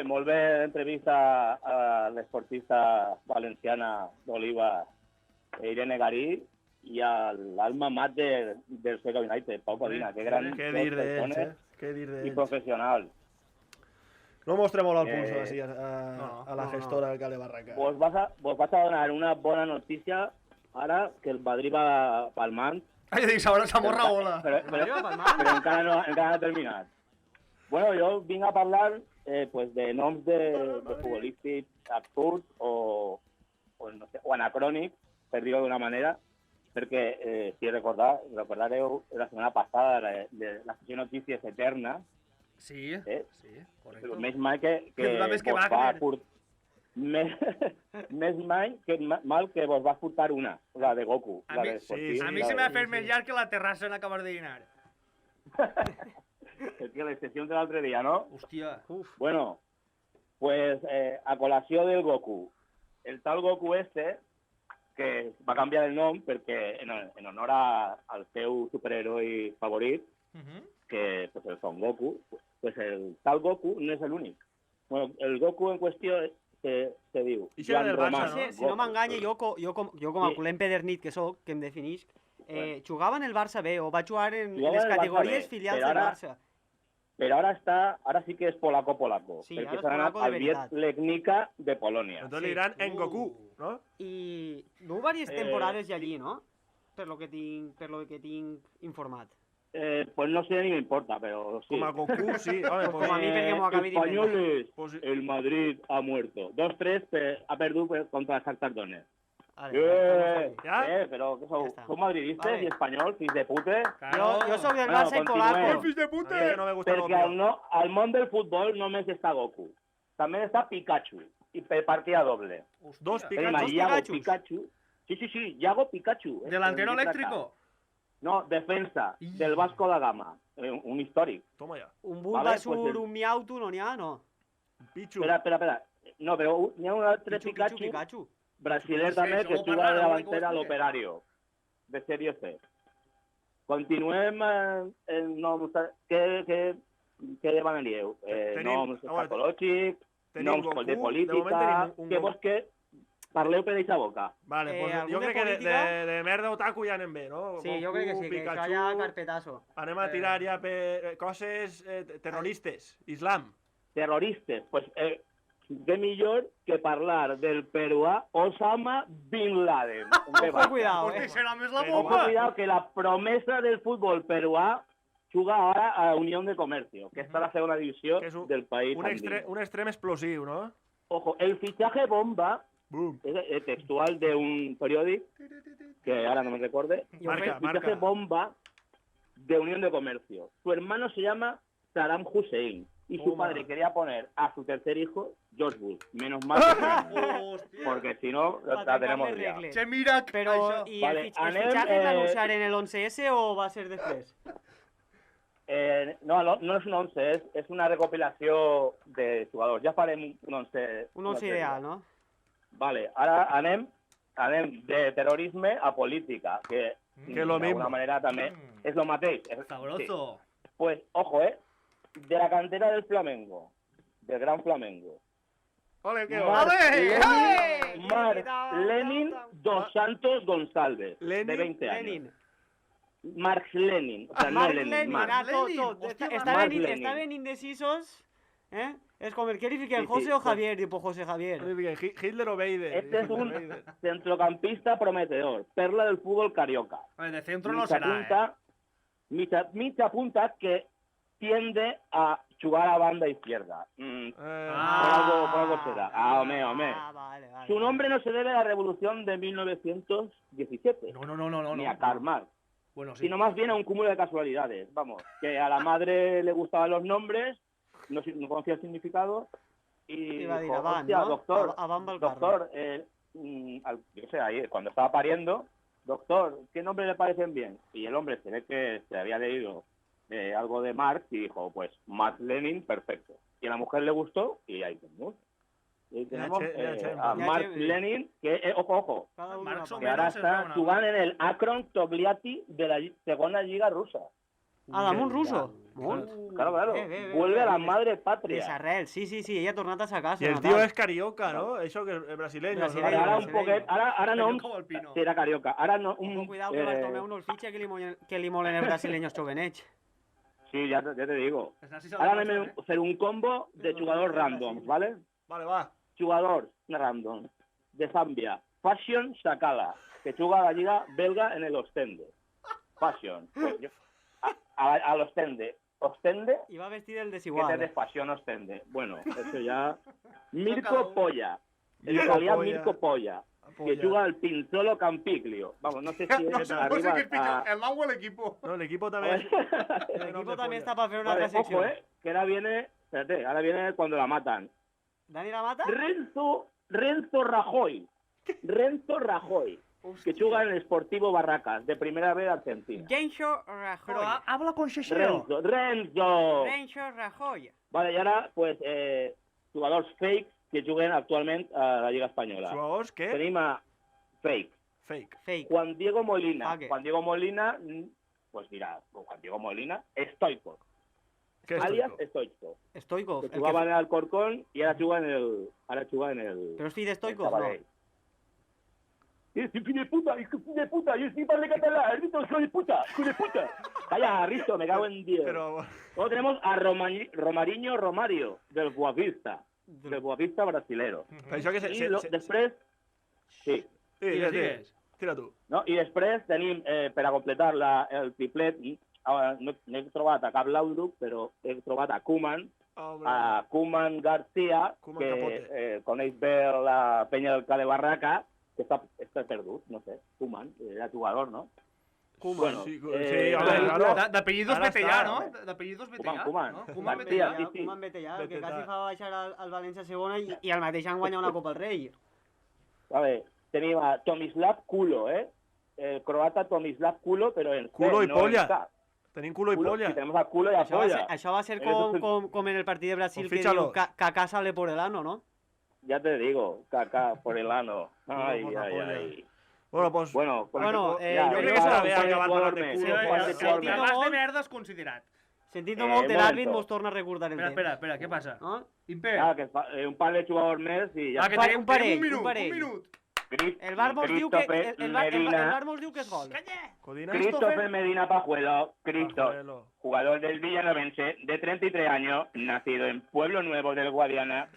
Molt bé entrevista a l'esportista valenciana d'Oliva, Irene Garí, i a l'alma mater del Sega United, Pau Codina. Que gran Què dos dir d'ells, persones Què dir i d'ells. professionals. No mostrem molt el pulso així a la no, gestora del Cale Barraca. Vos vas a donar una bona notícia ara que el Madrid va palmant. Ai, dic, s'ha morra bola. Però encara no ha terminat. Bueno, jo vinc a parlar pues de noms de futbolístics absurds o anacrònics, per dir-ho d'una manera, perquè, si recordareu, la setmana passada de la sessió Notícies Eterna, Sí, correcte. més mal que dura més que vos Wagner. més mal que vos va furtar una, la de Goku. A la mi, de Sporting, a mi la se de- m'ha fet més llarg que la terrassa en acabar de dinar. És que les sessions de l'altre dia, no? Hòstia. Bueno, pues a colació del Goku, el tal Goku que va canviar el nom perquè en honor al seu superheroi favorit, que pues el Son Goku, pues el tal Goku no és l'únic. Bueno, el Goku en qüestió se diu Joan Román. Si no m'enganya, jo com a Sí. culent pedernit que sóc, que em definix, jugava en el Barça B o va jugar en Jugava les en el Barça categories B, filials però del ara- Barça. Però ara sí que és polaco, Sí, perquè ara és s'ha anat polaco de al veritat. Viet Legnica de Polònia. Entonces le dirán en Goku, ¿no? I dugu diverses temporades allí, no? Per lo que tinc informat. Pues no sé ni me importa, pero sí. Com a Goku, sí. Home, Com a mi, perquè m'ho acabé d'inventar. Españoles, el Madrid ha muerto. 2-3 ha perdido contra el Shakhtar Donetsk. Però que sou madridistes i espanyols, fills de pute? Jo soc del Barça i polaco. Fills de pute! Perquè al món del futbol només està Goku. També està Pikachu, i per partida doble. Dos Tenim a Iago Pikachu. Sí, Iago Pikachu. ¿Delantero eléctrico? No, defensa, del Vasco da Gama. Un històric. Toma ya. Un Bulbasur, un Miautu, no n'hi ha, no? Pichu. Espera. No, però n'hi ha un altre Pikachu. Brasiler també, que juga de davantera a l'Operario, de Sèrie C. Continuem en noms... Què demanaríeu? Noms patològics, noms de política... Què vols que parleu per eixa boca? Vale, pues jo crec que de merda otaku ja anem bé, no? Sí, jo crec que sí, que això ja carpetazo. Anem a tirar ja per coses terroristes, islam. Terroristes, pues... Qué millor que parlar del peruà Osama Bin Laden. Ojo, cuidado, serà més la Ojo, bomba. cuidado, que la promesa del fútbol peruà juga ahora a Unión de Comercio, que está en la segunda división del país andino. Un extrem explosiu, no? Ojo, el fichaje bomba, es textual de un periódico, que ahora no me recuerde, el fichaje bomba de Unión de Comercio. Su hermano se llama Saddam Hussein. Y su padre quería poner a su tercer hijo George Bush. Menos mal que porque si no, la tenemos liada. Però, i el fitxatge l'anunciar en el 11S o va ser després? No és un 11, és una recopilació de jugadors. Ja farem un 11. Un 11 ideal, no? Vale, ara anem de terrorisme a política, que d'alguna manera també és lo mateix. Sabroso. Pues, ojo, de la cantera del Flamengo, del Gran Flamengo. Ole, qué Marc Lenin dos Santos González, de 20 años. Marx Lenin, o sea, no Lenin, Marx. Està ben indecisos, És com el que li fica el José o Javier, tipo José Javier. Hitler o Vader. Este es un centrocampista prometedor, perla del fútbol carioca. De centro no será, Mitja punta que tiende a jugar a banda izquierda. Por algo será. Home. Vale. Su nombre no se debe a la revolución de 1917. No. Ni a Karl Marx. Bueno, sí. Sino más bien a un cúmulo de casualidades. Vamos, que a la madre le gustaban los nombres, no conocía el significado, y iba a decir, dijo, Avant, hostia, ¿no? doctor, Avant yo sé, ahí, cuando estaba pariendo, doctor, ¿qué nombres le parecen bien? Y el hombre se ve que se había leído algo de Marx y dijo, pues, Marx Lenin, perfecto. Y a la mujer le gustó y ahí tenemos. Y tenemos Champions. a Mark Lenin, que, ojo, que ahora está jugando en el Akron Togliatti de la segunda liga rusa. Ah, damunt ruso? Claro. Vuelve a la madre patria. Desarrel, sí, ella ha tornat a sa casa. I el tio és carioca, no? Això que és brasileño. Ara un poquet, ara no... Serà carioca. Ara no... Cuidado que Bartomeu no el fitxa que li molen els brasileños jovenets. Sí, ya te digo. Ahora anem a fer un combo de jugadors randoms, ¿vale? Vale, va. Jugadors randoms. De Zambia, Fashion Sakala, que juga a la lliga belga en el Ostende. Fashion. Al Ostende. Ostende. Y va vestido el desigual. Que es de Fashion Ostende. Bueno, eso ya... Mirko Polla. El italiano Mirko Polla. Que juga al Pinzolo Campiglio. Vamos, no sé si es arriba ¿El agua o el equipo? No, el equipo también. El equipo también está para hacer una vale, sección. Ojo, que ahora viene... Espérate, ahora viene cuando la matan. ¿Dani la mata? Renzo Rajoy. Renzo Rajoy. Que juega en el Sportivo Barracas, de primera vez Argentina. Renzo Rajoy. Pero habla con Sheshero. Renzo Rajoy. Vale, y ahora, pues, jugadors fakes que juguen actualment a la Lliga Espanyola. Jugadors què? Tenim a Fake. Juan Diego Molina. Juan Diego Molina, pues mira, Juan Diego Molina, Stoico. ¿Qué es alias Stoico? Stoico. Que jugava en el Alcorcón y ahora juga en el... Pero es fill de Stoico, ¿no? ¡Es hijo de puta! ¡Yo sí parle catalán! ¡Risto, hijo de puta! Calla, Risto, me cago en 10. Luego tenemos a Romario, del Boavista. Del Boavista brasilero. Després... Sí. Tira tu. No? I després tenim, per a completar el triplet, no he trobat a cap Laudrup, però he trobat a Koeman, a Koeman García, que coneix bé la penya del Cale Barraca, que està perdut, no sé, Koeman, era jugador, ¿no? Koeman, bueno, sí, d'apellidos Betellà, no? D'apellidos Betellà. Koeman Betellà, que quasi fa baixar al València segona i al mateix any guanya una Copa del Rei. A ver, tenim a Tomislav Kulo, el croata Tomislav Kulo, però en Culo i no polla. Tenim culo i polla. Tenemos a Culo y a polla. Això va ser com en el partit de Brasil que diu Kaká sale por el ano, ¿no? Ya te digo, Kaká por el ano. Ay. Bueno, pues... Bueno, yo crec que s'ha d'haver acabat parlant de culo. Abans de merda és considerat. Sentint-ho molt, l'àrbit mos torna a recordar el temps. Espera, què passa? Imper. Que un par de jugadors més i ja... Que tenim un minut. El bar mos diu que és gol. Christopher Medina Pajuelo, jugador del Villanovense de 33 años, nacido en Pueblo Nuevo del Guadiana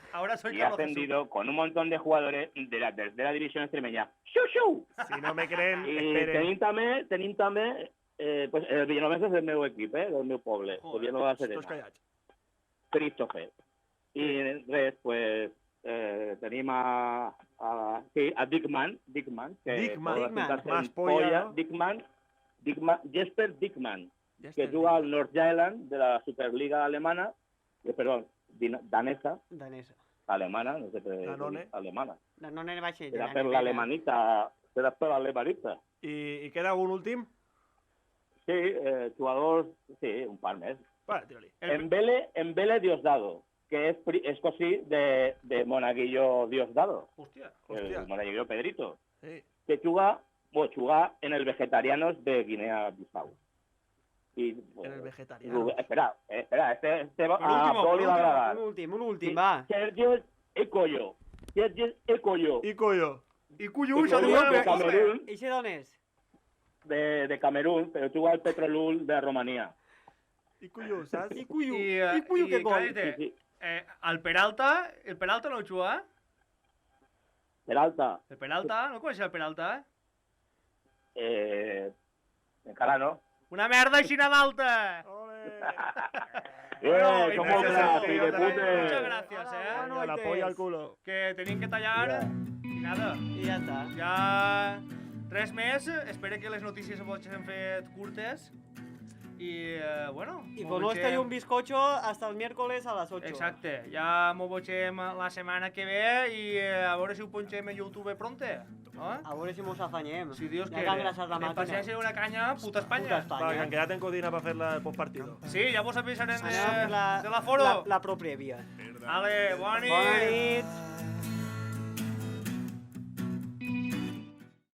y ascendido con un montón de jugadores de la tercera división extremeña. ¡Xu! Si no me creen, I tenim també pues el Villanovense és el meu equip, del meu poble, el Villanueva Serena. Christopher. I res, pues... tenim a Dickman, Jesper Dickman, que juga al Nordjylland de la Superliga alemana, danesa, alemana, no sé qué, alemana. Danone va ser. Serà per l'alemanita. I queda un últim? Sí, jugadors, sí, un par més. Vale, tira-li. Embele Diosdado, que es cosí de Monaguillo Diosdado. Hostia. El Monaguillo Pedrito. Sí. Que juga en el Vegetarianos de Guinea-Bissau. En el Vegetarianos. Espera, este va a Poli va a agradar. Un últim, va. Sergio Ecoyo. Icuyo, de Camerún. I d'on és? De Camerún, però juga al Petrolul de Romania. Icuyo, saps? Icuyo que gol. El Peralta no ho juga? Peralta? El Peralta? No coneixes el Peralta? Encara no. Una merda aixina d'alta! Som molt grans, fill de pute! Muchas gracias, La polla al culo. Que tenim que tallar i nada. I ja està. Ja... Res més, espero que les notícies vos han fet curtes. Y bueno... Y con esto hay un bizcocho hasta el miércoles a las 8. Exacte, ja m'ho veurem la setmana que ve i a veure si ho punxem a YouTube pronte. A veure si mos afanyem. Si Dios quiere. Ja que engrasar la màquina. Paciència una canya, puta Espanya. Vale, que han quedat en codina per fer el postpartido. Sí, ja vos avisarem de l'aforo. La pro prèvia. Vale, bona nit. Bona nit.